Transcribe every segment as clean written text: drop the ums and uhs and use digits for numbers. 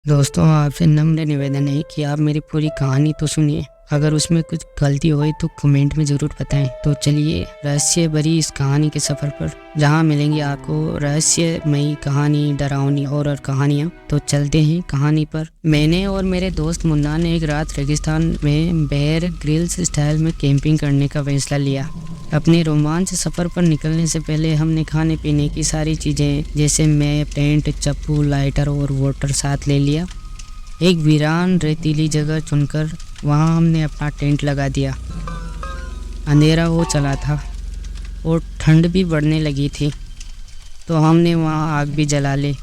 दोस्तों, आपसे नम्र निवेदन है कि आप मेरी पूरी कहानी तो सुनिए। अगर उसमें कुछ गलती हुई तो कमेंट में ज़रूर बताएं। तो चलिए रहस्य भरी इस कहानी के सफ़र पर, जहां मिलेंगी आपको रहस्यमयी कहानी, डरावनी हॉरर कहानियां। तो चलते हैं कहानी पर। मैंने और मेरे दोस्त मुन्ना ने एक रात रेगिस्तान में बेयर ग्रिल्स स्टाइल में कैंपिंग करने का फैसला लिया। अपने रोमांच सफ़र पर निकलने से पहले हमने खाने पीने की सारी चीज़ें जैसे मैप, टेंट, चप्पू, लाइटर और वाटर साथ ले लिया। एक वीरान रेतीली जगह चुनकर वहां हमने अपना टेंट लगा दिया। अंधेरा हो चला था और ठंड भी बढ़ने लगी थी, तो हमने वहां आग भी जला ली।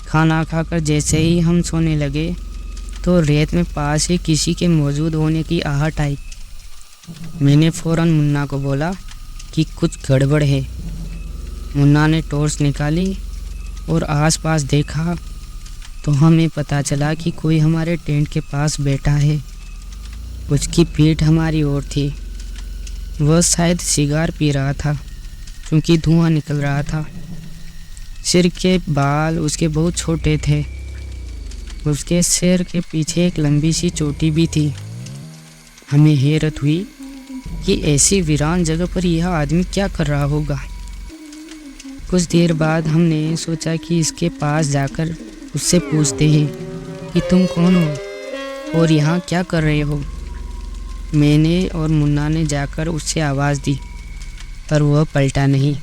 खाना खाकर जैसे ही हम सोने लगे तो रेत में पास ही किसी के मौजूद होने की आहट आई। मैंने फ़ौरन मुन्ना को बोला कि कुछ गड़बड़ है। मुन्ना ने टॉर्च निकाली और आसपास देखा तो हमें पता चला कि कोई हमारे टेंट के पास बैठा है। उसकी पीठ हमारी ओर थी। वह शायद सिगार पी रहा था क्योंकि धुआं निकल रहा था। सिर के बाल उसके बहुत छोटे थे। उसके सिर के पीछे एक लंबी सी चोटी भी थी। हमें हैरत हुई कि ऐसी वीरान जगह पर यह आदमी क्या कर रहा होगा। कुछ देर बाद हमने सोचा कि इसके पास जाकर उससे पूछते हैं कि तुम कौन हो और यहाँ क्या कर रहे हो। मैंने और मुन्ना ने जाकर उससे आवाज़ दी, पर वह पलटा नहीं।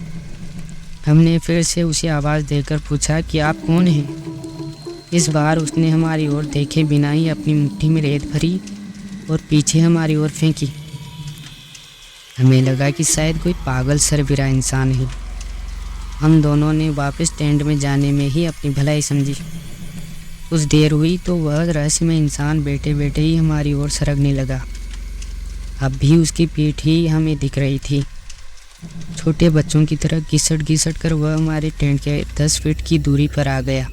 हमने फिर से उसे आवाज़ देकर पूछा कि आप कौन हैं। इस बार उसने हमारी ओर देखे बिना ही अपनी मुट्ठी में रेत भरी और पीछे हमारी ओर फेंकी। हमें लगा कि शायद कोई पागल सरबिरा इंसान है। हम दोनों ने वापस टेंट में जाने में ही अपनी भलाई समझी। कुछ देर हुई तो वह रहस्यमय इंसान बैठे बैठे ही हमारी ओर सरकने लगा। अब भी उसकी पीठ ही हमें दिख रही थी। छोटे बच्चों की तरह घिसट घिसट कर वह हमारे टेंट के 10 फीट की दूरी पर आ गया।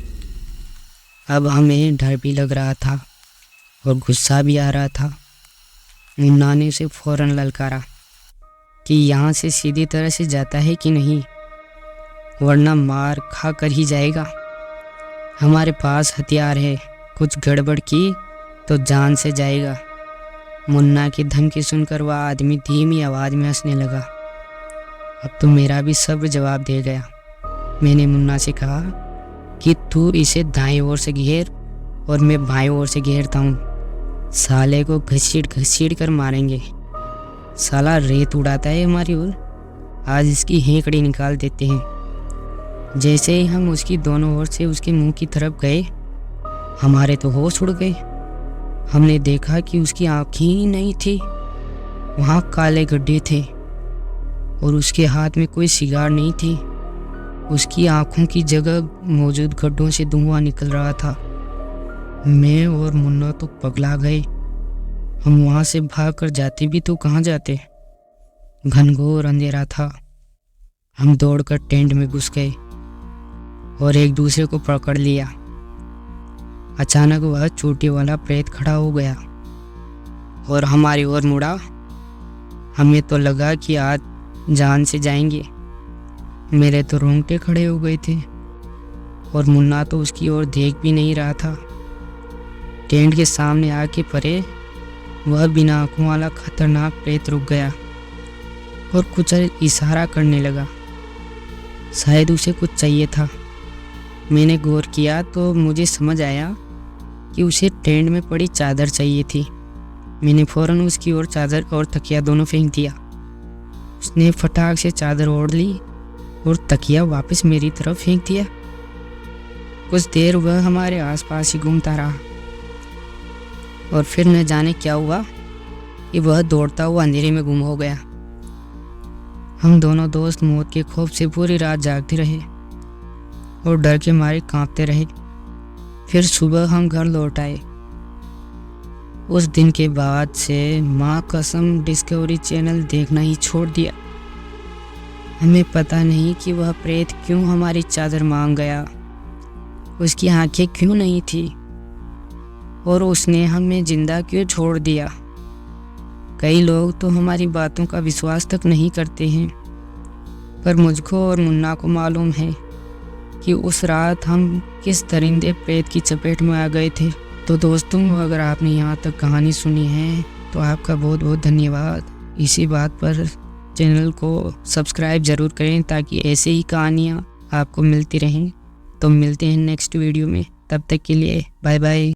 अब हमें डर भी लग रहा था और गुस्सा भी आ रहा था। मुन्ना ने उसे फ़ौरन ललकारा कि यहाँ से सीधी तरह से जाता है कि नहीं, वरना मार खा कर ही जाएगा। हमारे पास हथियार है, कुछ गड़बड़ की तो जान से जाएगा। मुन्ना की धमकी सुनकर वह आदमी धीमी आवाज़ में हंसने लगा। अब तो मेरा भी सब्र जवाब दे गया। मैंने मुन्ना से कहा कि तू इसे दाएं ओर से घेर और मैं बाएं ओर से घेरता हूँ। साले को घसीट घसीट कर मारेंगे। साला रेत उड़ाता है हमारी ओर, आज इसकी हेंकड़ी निकाल देते हैं। जैसे ही हम उसकी दोनों ओर से उसके मुंह की तरफ गए, हमारे तो होश उड़ गए। हमने देखा कि उसकी आँखें ही नहीं थी, वहाँ काले गड्ढे थे और उसके हाथ में कोई सिगार नहीं थी। उसकी आँखों की जगह मौजूद गड्ढों से धुआं निकल रहा था। मैं और मुन्ना तो पगला गए। हम वहाँ से भागकर जाते भी तो कहाँ जाते। घनघोर अंधेरा था। हम दौड़कर टेंट में घुस गए और एक दूसरे को पकड़ लिया। अचानक वह चोटी वाला प्रेत खड़ा हो गया और हमारी ओर मुड़ा। हमें तो लगा कि आज जान से जाएंगे। मेरे तो रोंगटे खड़े हो गए थे और मुन्ना तो उसकी ओर देख भी नहीं रहा था। टेंट के सामने आके परे वह बिना आंखों वाला खतरनाक प्रेत रुक गया और कुछ इशारा करने लगा। शायद उसे कुछ चाहिए था। मैंने गौर किया तो मुझे समझ आया कि उसे टेंट में पड़ी चादर चाहिए थी। मैंने फ़ौरन उसकी ओर चादर और तकिया दोनों फेंक दिया। उसने फटाक से चादर ओढ़ ली और तकिया वापस मेरी तरफ फेंक दिया। कुछ देर वह हमारे आसपास ही घूमता रहा और फिर न जाने क्या हुआ कि वह दौड़ता हुआ अंधेरे में गुम हो गया। हम दोनों दोस्त मौत के खौफ से पूरी रात जागते रहे और डर के मारे कांपते रहे। फिर सुबह हम घर लौट आए। उस दिन के बाद से माँ कसम डिस्कवरी चैनल देखना ही छोड़ दिया। हमें पता नहीं कि वह प्रेत क्यों हमारी चादर मांग गया, उसकी आंखें क्यों नहीं थी और उसने हमें जिंदा क्यों छोड़ दिया। कई लोग तो हमारी बातों का विश्वास तक नहीं करते हैं, पर मुझको और मुन्ना को मालूम है कि उस रात हम किस दरिंदे प्रेत की चपेट में आ गए थे। तो दोस्तों, अगर आपने यहाँ तक कहानी सुनी है तो आपका बहुत बहुत धन्यवाद। इसी बात पर चैनल को सब्सक्राइब ज़रूर करें ताकि ऐसे ही कहानियाँ आपको मिलती रहें। तो मिलते हैं नेक्स्ट वीडियो में, तब तक के लिए बाय बाय।